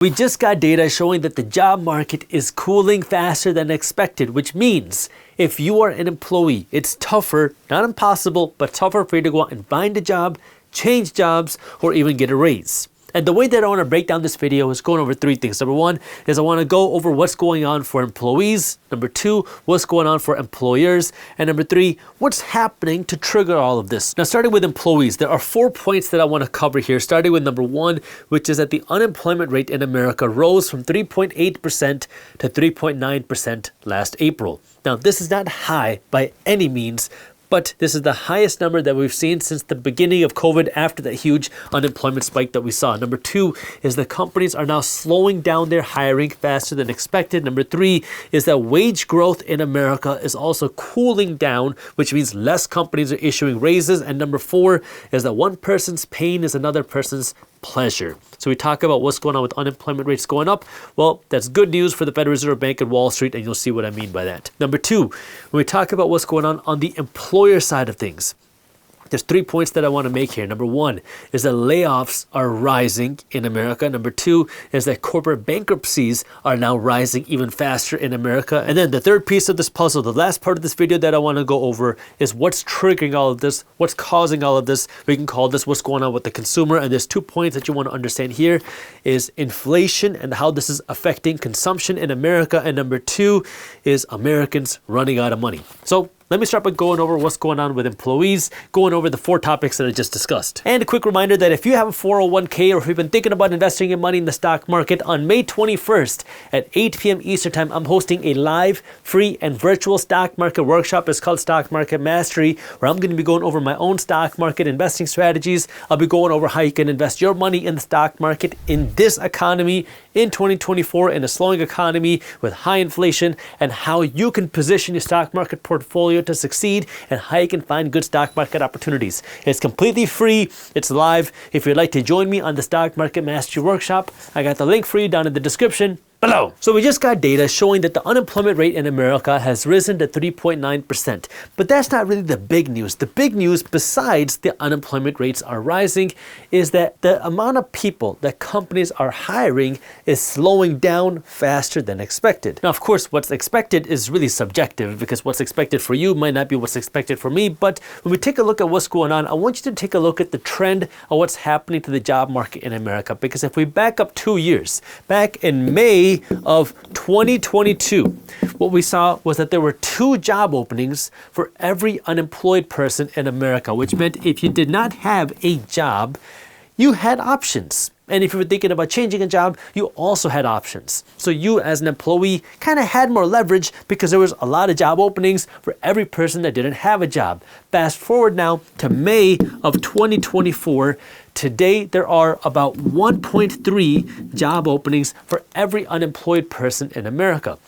We just got data showing that the job market is cooling faster than expected, which means if you are an employee, it's tougher, not impossible, but tougher for you to go out and find a job, change jobs, or even get a raise. And the way that I want to break down this video is going over three things. Number one is I want to go over what's going on for employees. Number two, what's going on for employers. And number three, what's happening to trigger all of this. Now, starting with employees, there are 4 points that I want to cover here, starting with number one, which is that the unemployment rate in America rose from 3.8% to 3.9% last April. Now, this is not high by any means, but this is the highest number that we've seen since the beginning of COVID after that huge unemployment spike that we saw. Number two is that companies are now slowing down their hiring faster than expected. Number three is that wage growth in America is also cooling down, which means less companies are issuing raises. And number four is that one person's pain is another person's pleasure. So we talk about what's going on with unemployment rates going up. Well, that's good news for the Federal Reserve Bank and Wall Street, and you'll see what I mean by that. Number two, when we talk about what's going on the employer side of things, there's 3 points that I want to make here. Number one is that layoffs are rising in America. Number two is that corporate bankruptcies are now rising even faster in America. And then the third piece of this puzzle, the last part of this video that I want to go over, is what's triggering all of this, what's causing all of this. We can call this what's going on with the consumer. And there's 2 points that you want to understand here is inflation and how this is affecting consumption in America. And number two is Americans running out of money. So let me start by going over what's going on with employees, going over the 4 topics that I just discussed. And a quick reminder that if you have a 401k or if you've been thinking about investing your money in the stock market, on May 21st at 8 p.m. Eastern Time, I'm hosting a live, free, and virtual stock market workshop. It's called Stock Market Mastery, where I'm going to be going over my own stock market investing strategies. I'll be going over how you can invest your money in the stock market in this economy in 2024, in a slowing economy with high inflation, and how you can position your stock market portfolio to succeed and how you can find good stock market opportunities. It's completely free. It's live. If you'd like to join me on the Stock Market Mastery Workshop, I got the link for you down in the description below. So we just got data showing that the unemployment rate in America has risen to 3.9%. But that's not really the big news. The big news, besides the unemployment rates are rising, is that the amount of people that companies are hiring is slowing down faster than expected. Now, of course, what's expected is really subjective because what's expected for you might not be what's expected for me. But when we take a look at what's going on, I want you to take a look at the trend of what's happening to the job market in America. Because if we back up 2 years, back in May of 2022, what we saw was that there were 2 job openings for every unemployed person in America, which meant if you did not have a job, you had options. And if you were thinking about changing a job, you also had options. So you as an employee kind of had more leverage because there was a lot of job openings for every person that didn't have a job. Fast forward now to May of 2024. Today, there are about 1.3 job openings for every unemployed person in America.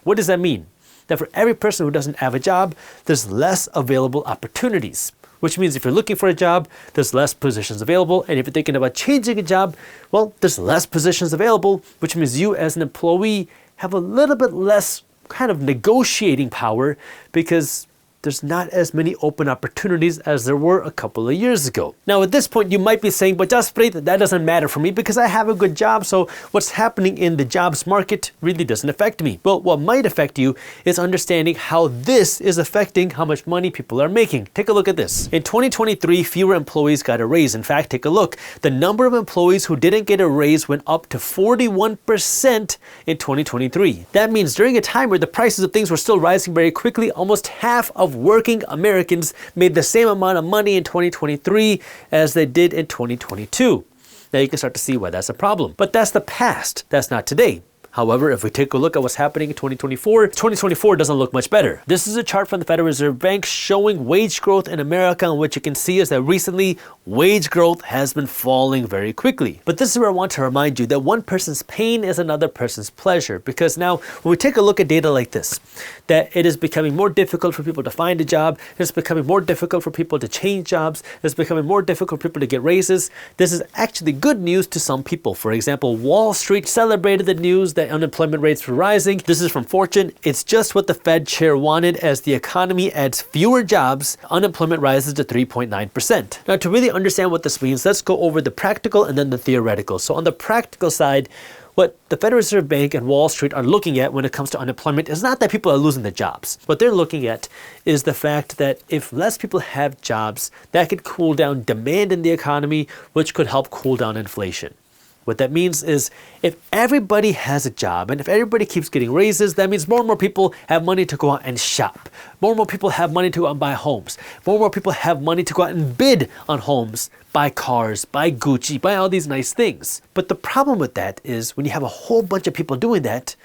What does that mean? That for every person who doesn't have a job, there's less available opportunities. Which means if you're looking for a job, there's less positions available. And if you're thinking about changing a job, well, there's less positions available, which means you as an employee have a little bit less kind of negotiating power because there's not as many open opportunities as there were a couple of years ago. Now, at this point, you might be saying, but Jaspreet, that doesn't matter for me because I have a good job, so what's happening in the jobs market really doesn't affect me. Well, what might affect you is understanding how this is affecting how much money people are making. Take a look at this. In 2023, fewer employees got a raise. In fact, take a look. The number of employees who didn't get a raise went up to 41% in 2023. That means during a time where the prices of things were still rising very quickly, almost half of working Americans made the same amount of money in 2023 as they did in 2022. Now you can start to see why that's a problem. But that's the past. That's not today. However, if we take a look at what's happening in 2024 doesn't look much better. This is a chart from the Federal Reserve Bank showing wage growth in America, and what you can see is that recently wage growth has been falling very quickly. But this is where I want to remind you that one person's pain is another person's pleasure, because now when we take a look at data like this, that it is becoming more difficult for people to find a job, it's becoming more difficult for people to change jobs, it's becoming more difficult for people to get raises. This is actually good news to some people. For example, Wall Street celebrated the news that unemployment rates were rising. This is from Fortune. It's just what the Fed chair wanted. As the economy adds fewer jobs, unemployment rises to 3.9%. Now, to really understand what this means, let's go over the practical and then the theoretical. So on the practical side, What the Federal Reserve Bank and Wall Street are looking at when it comes to unemployment is not that people are losing their jobs. What they're looking at is the fact that if less people have jobs, that could cool down demand in the economy, which could help cool down inflation. What that means is if everybody has a job and if everybody keeps getting raises, that means more and more people have money to go out and shop. More and more people have money to go out and buy homes. More and more people have money to go out and bid on homes, buy cars, buy Gucci, buy all these nice things. But the problem with that is when you have a whole bunch of people doing that,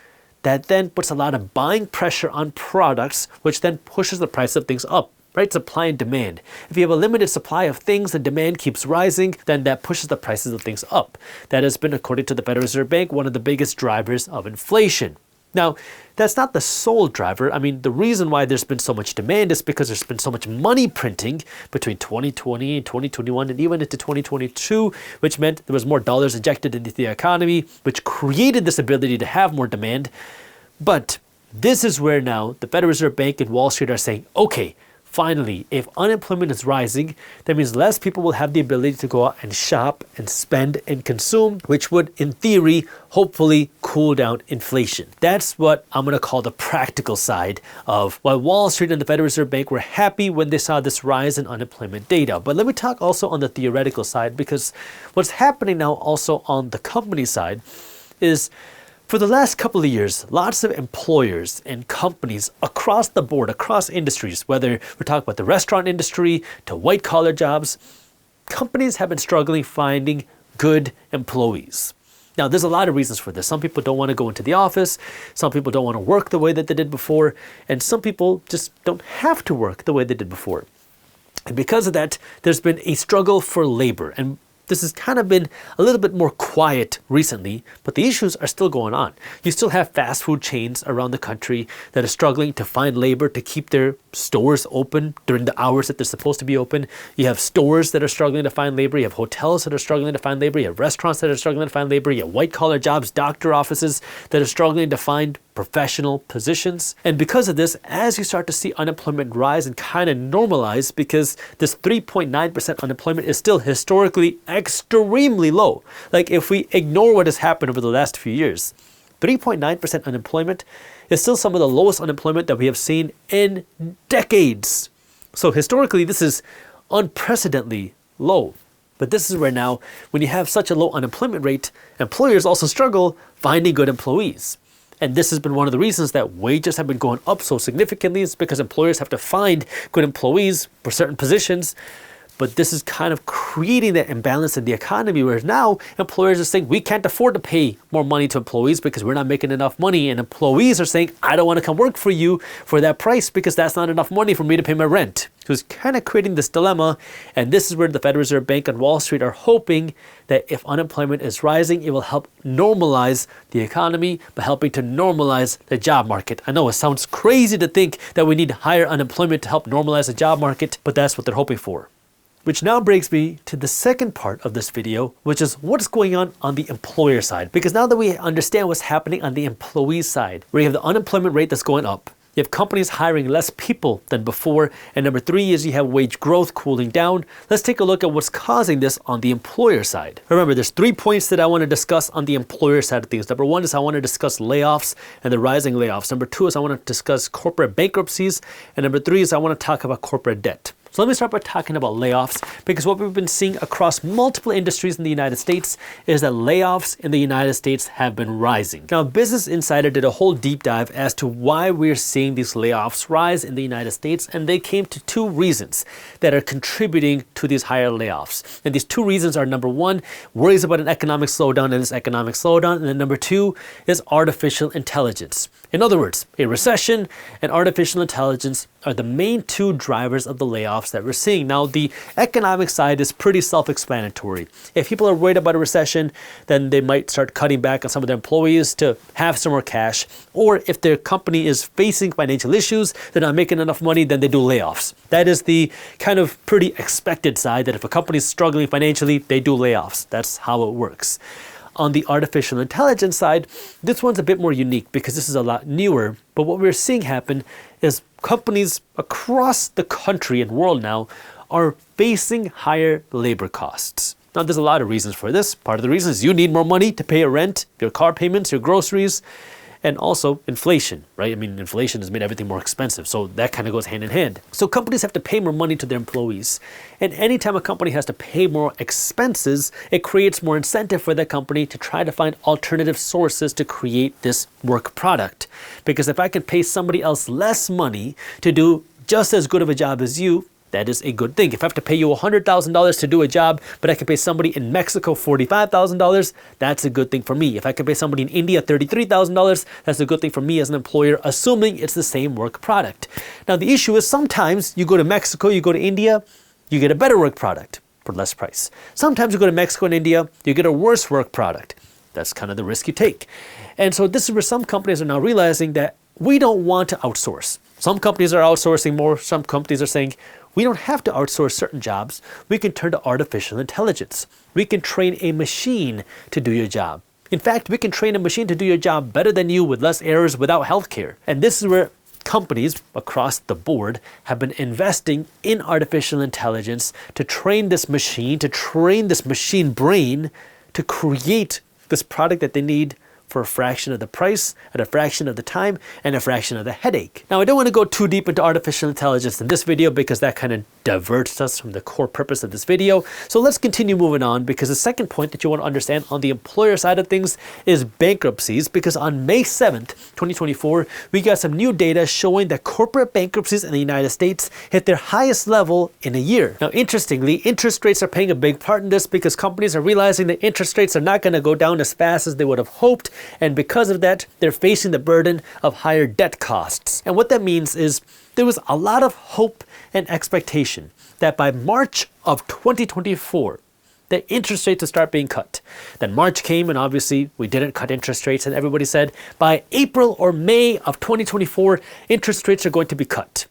that then puts a lot of buying pressure on products, which then pushes the price of things up. Right? Supply and demand. If you have a limited supply of things and demand keeps rising, then that pushes the prices of things up. That has been, according to the Federal Reserve Bank, one of the biggest drivers of inflation. Now, that's not the sole driver. I mean, the reason why there's been so much demand is because there's been so much money printing between 2020 and 2021 and even into 2022, which meant there was more dollars injected into the economy, which created this ability to have more demand. But this is where now the Federal Reserve Bank and Wall Street are saying, okay, finally, if unemployment is rising, that means less people will have the ability to go out and shop and spend and consume, which would, in theory, hopefully cool down inflation. That's what I'm going to call the practical side of why Wall Street and the Federal Reserve Bank were happy when they saw this rise in unemployment data. But let me talk also on the theoretical side, because what's happening now also on the company side is for the last couple of years, lots of employers and companies across the board, across industries, whether we're talking about the restaurant industry to white-collar jobs, companies have been struggling finding good employees. Now, there's a lot of reasons for this. Some people don't want to go into the office. Some people don't want to work the way that they did before. And some people just don't have to work the way they did before. And because of that, there's been a struggle for labor. And this has kind of been a little bit more quiet recently, but the issues are still going on. You still have fast food chains around the country that are struggling to find labor to keep their stores open during the hours that they're supposed to be open. You have stores that are struggling to find labor. You have hotels that are struggling to find labor. You have restaurants that are struggling to find labor. You have white-collar jobs, doctor offices that are struggling to find professional positions. And because of this, as you start to see unemployment rise and kind of normalize, because this 3.9% unemployment is still historically extremely low. Like if we ignore what has happened over the last few years, 3.9% unemployment is still some of the lowest unemployment that we have seen in decades. So historically, this is unprecedentedly low. But this is where now, when you have such a low unemployment rate, employers also struggle finding good employees. And this has been one of the reasons that wages have been going up so significantly, is because employers have to find good employees for certain positions. But this is kind of creating that imbalance in the economy, where now employers are saying, we can't afford to pay more money to employees because we're not making enough money. And employees are saying, I don't want to come work for you for that price because that's not enough money for me to pay my rent. So it's kind of creating this dilemma. And this is where the Federal Reserve Bank and Wall Street are hoping that if unemployment is rising, it will help normalize the economy by helping to normalize the job market. I know it sounds crazy to think that we need higher unemployment to help normalize the job market, but that's what they're hoping for. Which now brings me to the second part of this video, which is what's going on the employer side. Because now that we understand what's happening on the employee side, where you have the unemployment rate that's going up, you have companies hiring less people than before, and number three is you have wage growth cooling down. Let's take a look at what's causing this on the employer side. Remember, there's 3 points that I want to discuss on the employer side of things. Number one is I want to discuss layoffs and the rising layoffs. Number two is I want to discuss corporate bankruptcies. And number three is I want to talk about corporate debt. So let me start by talking about layoffs, because what we've been seeing across multiple industries in the United States is that layoffs in the United States have been rising. Now, Business Insider did a whole deep dive as to why we're seeing these layoffs rise in the United States, and they came to two reasons that are contributing to these higher layoffs. And these two reasons are, number one, worries about an economic slowdown and this economic slowdown, and then number two is artificial intelligence. In other words, a recession and artificial intelligence are the main two drivers of the layoffs that we're seeing. Now, the economic side is pretty self-explanatory. If people are worried about a recession, then they might start cutting back on some of their employees to have some more cash. Or if their company is facing financial issues, they're not making enough money, then they do layoffs. That is the kind of pretty expected side, that if a company is struggling financially, they do layoffs. That's how it works. On the artificial intelligence side, this one's a bit more unique because this is a lot newer. But what we're seeing happen is companies across the country and world now are facing higher labor costs. Now, there's a lot of reasons for this. Part of the reason is you need more money to pay your rent, your car payments, your groceries, and also inflation, right? I mean, inflation has made everything more expensive, so that kind of goes hand in hand. So companies have to pay more money to their employees. And anytime a company has to pay more expenses, it creates more incentive for that company to try to find alternative sources to create this work product. Because if I can pay somebody else less money to do just as good of a job as you, that is a good thing. If I have to pay you $100,000 to do a job, but I can pay somebody in Mexico $45,000, that's a good thing for me. If I can pay somebody in India $33,000, that's a good thing for me as an employer, assuming it's the same work product. Now, the issue is sometimes you go to Mexico, you go to India, you get a better work product for less price. Sometimes you go to Mexico and India, you get a worse work product. That's kind of the risk you take. And so this is where some companies are now realizing that we don't want to outsource. Some companies are outsourcing more. Some companies are saying, we don't have to outsource certain jobs. We can turn to artificial intelligence. We can train a machine to do your job. In fact, we can train a machine to do your job better than you with less errors without healthcare. And this is where companies across the board have been investing in artificial intelligence to train this machine brain to create this product that they need for a fraction of the price, at a fraction of the time, and a fraction of the headache. Now, I don't want to go too deep into artificial intelligence in this video because that kind of diverts us from the core purpose of this video. So let's continue moving on, because the second point that you want to understand on the employer side of things is bankruptcies, because on May 7th, 2024, we got some new data showing that corporate bankruptcies in the United States hit their highest level in a year. Now, interestingly, interest rates are playing a big part in this because companies are realizing that interest rates are not going to go down as fast as they would have hoped. And because of that, they're facing the burden of higher debt costs. And what that means is there was a lot of hope and expectation that by March of 2024, the interest rates would start being cut. Then March came and obviously we didn't cut interest rates, and everybody said by April or May of 2024, interest rates are going to be cut.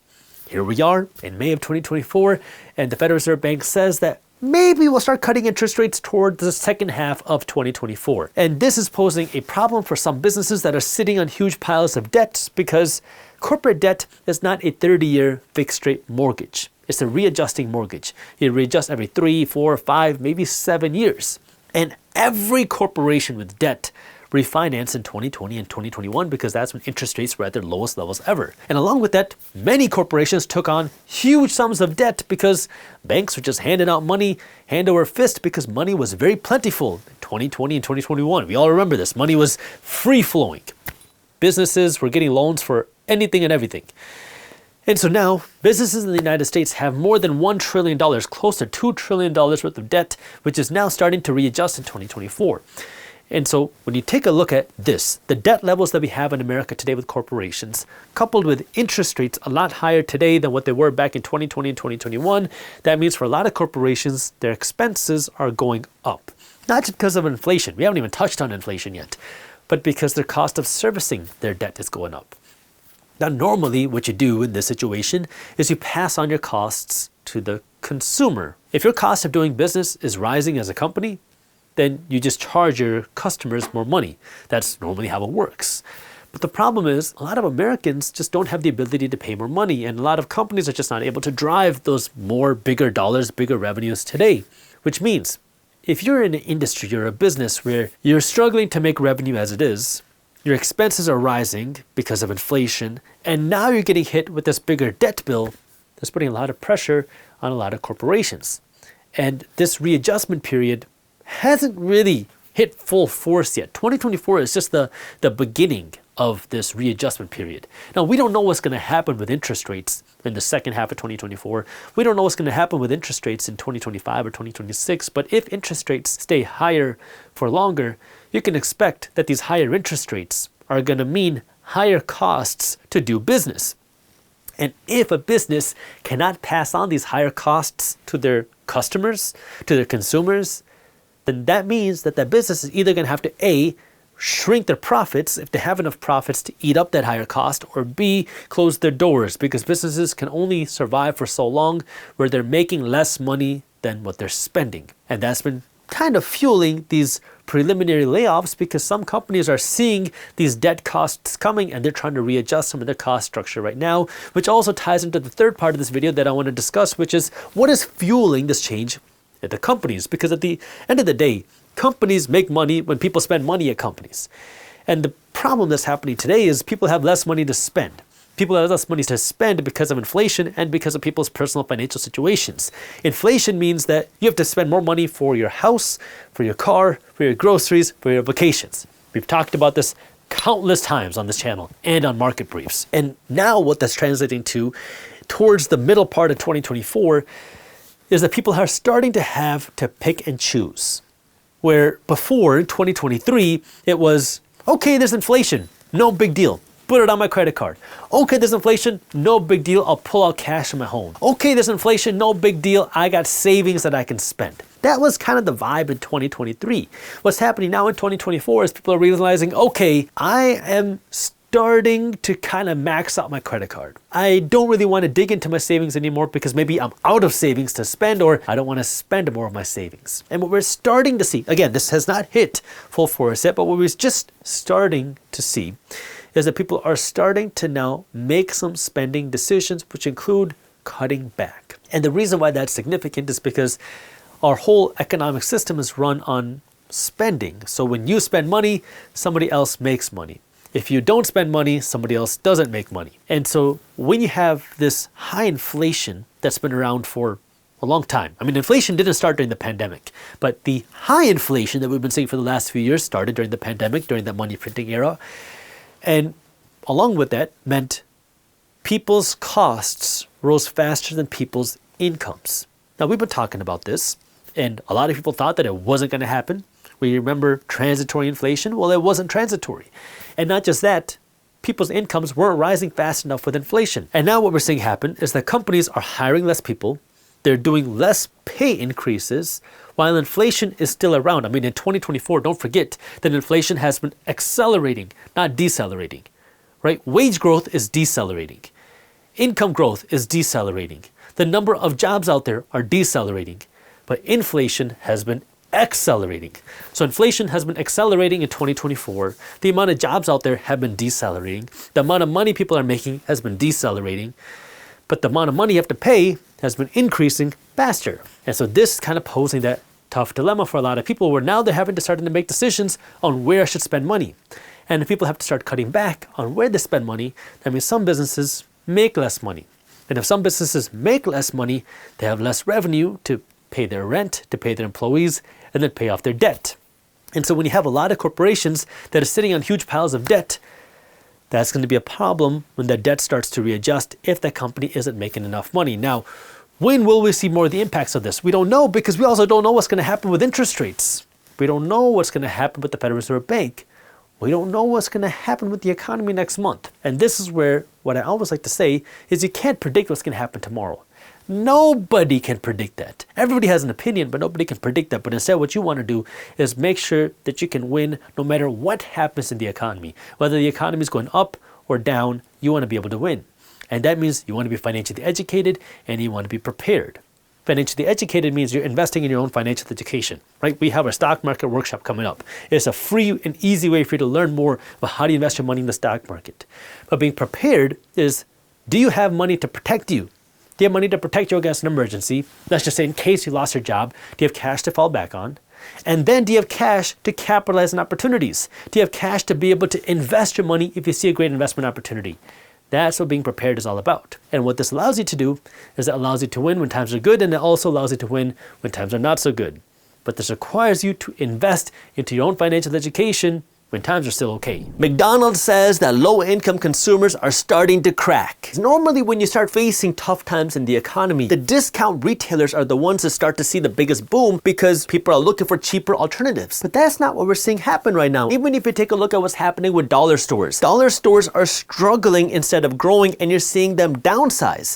Here we are in May of 2024, and the Federal Reserve Bank says that maybe we'll start cutting interest rates toward the second half of 2024. And this is posing a problem for some businesses that are sitting on huge piles of debt, because corporate debt is not a 30-year fixed rate mortgage. It's a readjusting mortgage. You readjust every 3, 4, 5, maybe 7 years. And every corporation with debt refinanced in 2020 and 2021 because that's when interest rates were at their lowest levels ever. And along with that, many corporations took on huge sums of debt because banks were just handing out money hand over fist because money was very plentiful in 2020 and 2021. We all remember this. Money was free flowing. Businesses were getting loans for anything and everything. And so now businesses in the United States have more than $1 trillion, close to $2 trillion worth of debt, which is now starting to readjust in 2024. And so when you take a look at this, the debt levels that we have in America today with corporations, coupled with interest rates a lot higher today than what they were back in 2020 and 2021, that means for a lot of corporations, their expenses are going up. Not just because of inflation, we haven't even touched on inflation yet, but because their cost of servicing their debt is going up. Now, normally what you do in this situation is you pass on your costs to the consumer. If your cost of doing business is rising as a company, then you just charge your customers more money. That's normally how it works. But the problem is a lot of Americans just don't have the ability to pay more money, and a lot of companies are just not able to drive those more bigger dollars, bigger revenues today. Which means if you're in an industry, you're a business where you're struggling to make revenue as it is, your expenses are rising because of inflation, and now you're getting hit with this bigger debt bill, that's putting a lot of pressure on a lot of corporations. And this readjustment period hasn't really hit full force yet. 2024 is just the beginning of this readjustment period. Now, we don't know what's going to happen with interest rates in the second half of 2024. We don't know what's going to happen with interest rates in 2025 or 2026. But if interest rates stay higher for longer, you can expect that these higher interest rates are going to mean higher costs to do business. And if a business cannot pass on these higher costs to their customers, to their consumers, then that means that that business is either going to have to A, shrink their profits if they have enough profits to eat up that higher cost, or B, close their doors, because businesses can only survive for so long where they're making less money than what they're spending. And that's been kind of fueling these preliminary layoffs because some companies are seeing these debt costs coming and they're trying to readjust some of their cost structure right now, which also ties into the third part of this video that I want to discuss, which is what is fueling this change at the companies, because at the end of the day, companies make money when people spend money at companies. And the problem that's happening today is people have less money to spend. People have less money to spend because of inflation and because of people's personal financial situations. Inflation means that you have to spend more money for your house, for your car, for your groceries, for your vacations. We've talked about this countless times on this channel and on Market Briefs. And now what that's translating to towards the middle part of 2024 is that people are starting to have to pick and choose. Where before, in 2023, it was, okay, there's inflation, no big deal. Put it on my credit card. Okay, there's inflation, no big deal, I'll pull out cash from my home. Okay, there's inflation, no big deal, I got savings that I can spend. That was kind of the vibe in 2023. What's happening now in 2024 is people are realizing, okay, I am starting to kind of max out my credit card. I don't really want to dig into my savings anymore because maybe I'm out of savings to spend, or I don't want to spend more of my savings. And what we're starting to see, again, this has not hit full force yet, but what we're just starting to see is that people are starting to now make some spending decisions, which include cutting back. And the reason why that's significant is because our whole economic system is run on spending. So when you spend money, somebody else makes money. If you don't spend money, somebody else doesn't make money. And so when you have this high inflation that's been around for a long time. I mean, inflation didn't start during the pandemic, but the high inflation that we've been seeing for the last few years started during the pandemic, during the money printing era. And along with that meant people's costs rose faster than people's incomes. Now, we've been talking about this, and a lot of people thought that it wasn't going to happen. We remember transitory inflation. Well, it wasn't transitory. And not just that, people's incomes weren't rising fast enough with inflation. And now what we're seeing happen is that companies are hiring less people. They're doing less pay increases while inflation is still around. I mean, in 2024, don't forget that inflation has been accelerating, not decelerating, right? Wage growth is decelerating. Income growth is decelerating. The number of jobs out there are decelerating, but inflation has been accelerating. So inflation has been accelerating in 2024. The amount of jobs out there have been decelerating. The amount of money people are making has been decelerating. But the amount of money you have to pay has been increasing faster. And so this is kind of posing that tough dilemma for a lot of people where now they're having to start to make decisions on where I should spend money. And if people have to start cutting back on where they spend money, that means some businesses make less money. And if some businesses make less money, they have less revenue to pay their rent, to pay their employees, and then pay off their debt. And so when you have a lot of corporations that are sitting on huge piles of debt, that's going to be a problem when that debt starts to readjust if that company isn't making enough money. Now, when will we see more of the impacts of this? We don't know, because we also don't know what's going to happen with interest rates. We don't know what's going to happen with the Federal Reserve Bank. We don't know what's going to happen with the economy next month. And this is where what I always like to say is you can't predict what's going to happen tomorrow. Nobody can predict that. Everybody has an opinion, but nobody can predict that. But instead, what you want to do is make sure that you can win no matter what happens in the economy. Whether the economy is going up or down, you want to be able to win. And that means you want to be financially educated and you want to be prepared. Financially educated means you're investing in your own financial education, right? We have our stock market workshop coming up. It's a free and easy way for you to learn more about how to invest your money in the stock market. But being prepared is, do you have money to protect you? Do you have money to protect you against an emergency? Let's just say in case you lost your job, do you have cash to fall back on? And then do you have cash to capitalize on opportunities? Do you have cash to be able to invest your money if you see a great investment opportunity? That's what being prepared is all about. And what this allows you to do is it allows you to win when times are good, and it also allows you to win when times are not so good. But this requires you to invest into your own financial education when times are still okay. McDonald's says that low-income consumers are starting to crack. Normally, when you start facing tough times in the economy, the discount retailers are the ones that start to see the biggest boom because people are looking for cheaper alternatives. But that's not what we're seeing happen right now. Even if you take a look at what's happening with dollar stores are struggling instead of growing, and you're seeing them downsize.